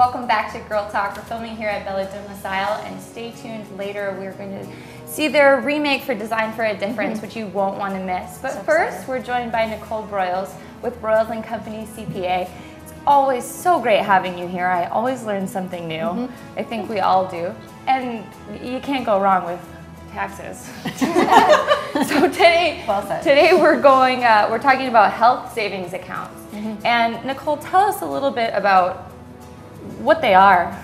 Welcome back to Girl Talk. We're filming here at Bella Domicile, and stay tuned later. We're going to see their remake for Design for a Difference, which you won't want to miss. But so first, excited. We're joined by Nicole Broyles with Broyles and Company CPA. It's always so great having you here. I always learn something new. I think we all do. And you can't go wrong with taxes. So today we're talking about health savings accounts. And Nicole, tell us a little bit about what they are.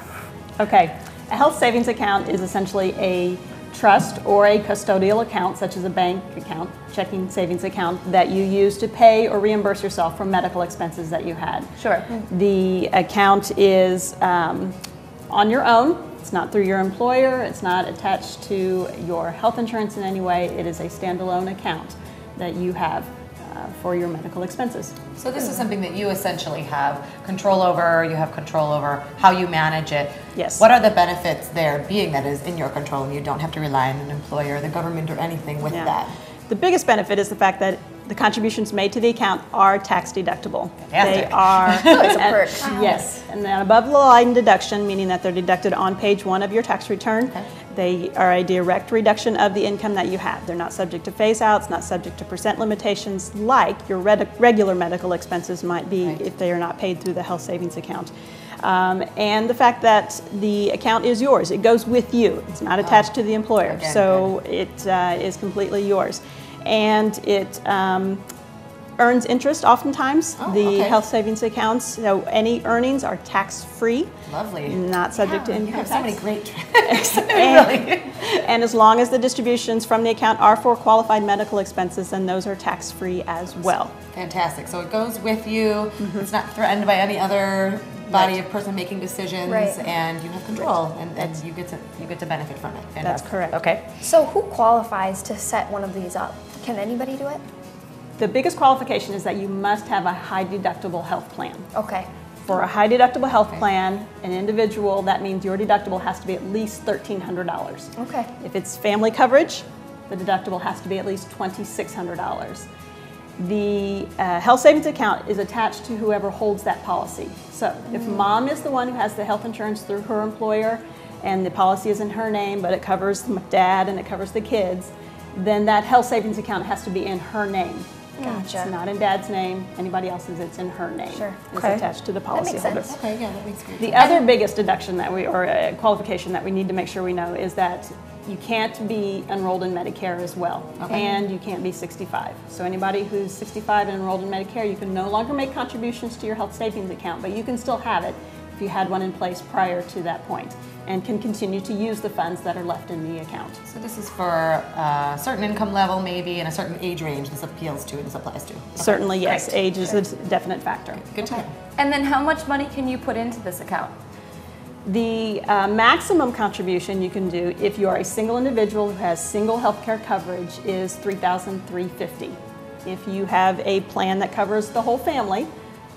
Okay, a health savings account is essentially a trust or a custodial account, such as a bank account, checking savings account, that you use to pay or reimburse yourself for medical expenses that you had. Sure. The account is on your own. It's not through your employer. It's not attached to your health insurance in any way. It is a standalone account that you have for your medical expenses. So this is something that you essentially have control over. You have control over how you manage it. Yes. What are the benefits there, being that is in your control and you don't have to rely on an employer, the government, or anything with that? The biggest benefit is the fact that the contributions made to the account are tax deductible. Fantastic. They are. It's a perk. Yes, and then above the line deduction, meaning that they're deducted on page 1 of your tax return. Okay. They are a direct reduction of the income that you have. They're not subject to phase-outs, not subject to percent limitations like your regular medical expenses might be if they are not paid through the health savings account. And the fact that the account is yours. It goes with you. It's not attached to the employer. Again, so it is completely yours. And it earns interest oftentimes, health savings accounts. So any earnings are tax-free. Lovely. Not subject to income You have tax. so many great tricks. And as long as the distributions from the account are for qualified medical expenses, then those are tax-free as well. Fantastic. So it goes with you. It's not threatened by any other body of person making decisions, and you have control, and you get to benefit from it. Fantastic. That's correct. Okay. So who qualifies to set one of these up? Can anybody do it? The biggest qualification is that you must have a high deductible health plan. Okay. For a high deductible health plan, an individual, that means your deductible has to be at least $1,300. Okay. If it's family coverage, the deductible has to be at least $2,600. The health savings account is attached to whoever holds that policy. So if mom is the one who has the health insurance through her employer and the policy is in her name, but it covers the dad and it covers the kids, then that health savings account has to be in her name. Gotcha. It's not in dad's name, anybody else's, it's in her name. Sure. It's attached to the policyholder. That makes sense. Okay, yeah, that makes great sense. The other biggest deduction that qualification that we need to make sure we know is that you can't be enrolled in Medicare as well, and you can't be 65. So anybody who's 65 and enrolled in Medicare, you can no longer make contributions to your health savings account, but you can still have it if you had one in place prior to that point, and can continue to use the funds that are left in the account. So this is for a certain income level, maybe, and a certain age range this appeals to and this applies to. Okay. Certainly, yes. Great. Age is a definite factor. Good to know. And then how much money can you put into this account? The maximum contribution you can do if you are a single individual who has single health care coverage is $3,350. If you have a plan that covers the whole family,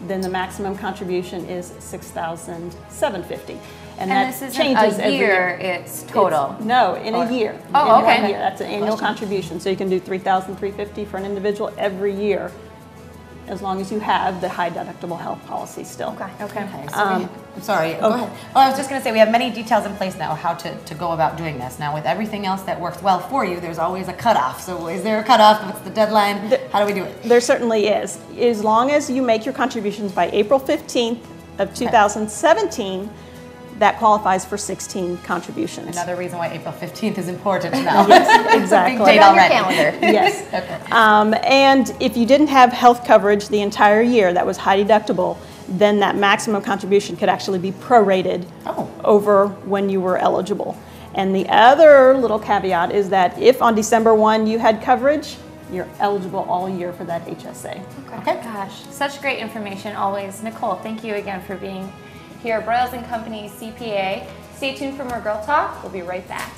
then the maximum contribution is $6,750. And that this isn't changes a every year, it's total? No, in a year. Oh, In okay. 1 year. That's an annual contribution. So you can do $3,350 for an individual every year, as long as you have the high deductible health policy still. Okay. So I'm sorry, go ahead. Oh, I was just going to say, we have many details in place now how to go about doing this. Now, with everything else that works well for you, there's always a cutoff. So is there a cutoff? What's the deadline? How do we do it? There certainly is. As long as you make your contributions by April 15th of 2017, that qualifies for 16 contributions. Another reason why April 15th is important now. Yes, exactly. It's a big date Put it on your already. calendar. Yes. Okay. And if you didn't have health coverage the entire year that was high deductible, then that maximum contribution could actually be prorated over when you were eligible. And the other little caveat is that if on December 1 you had coverage, you're eligible all year for that HSA. Okay. Gosh, such great information always. Nicole, thank you again for being here. Broyles and Company CPA. Stay tuned for more Girl Talk. We'll be right back.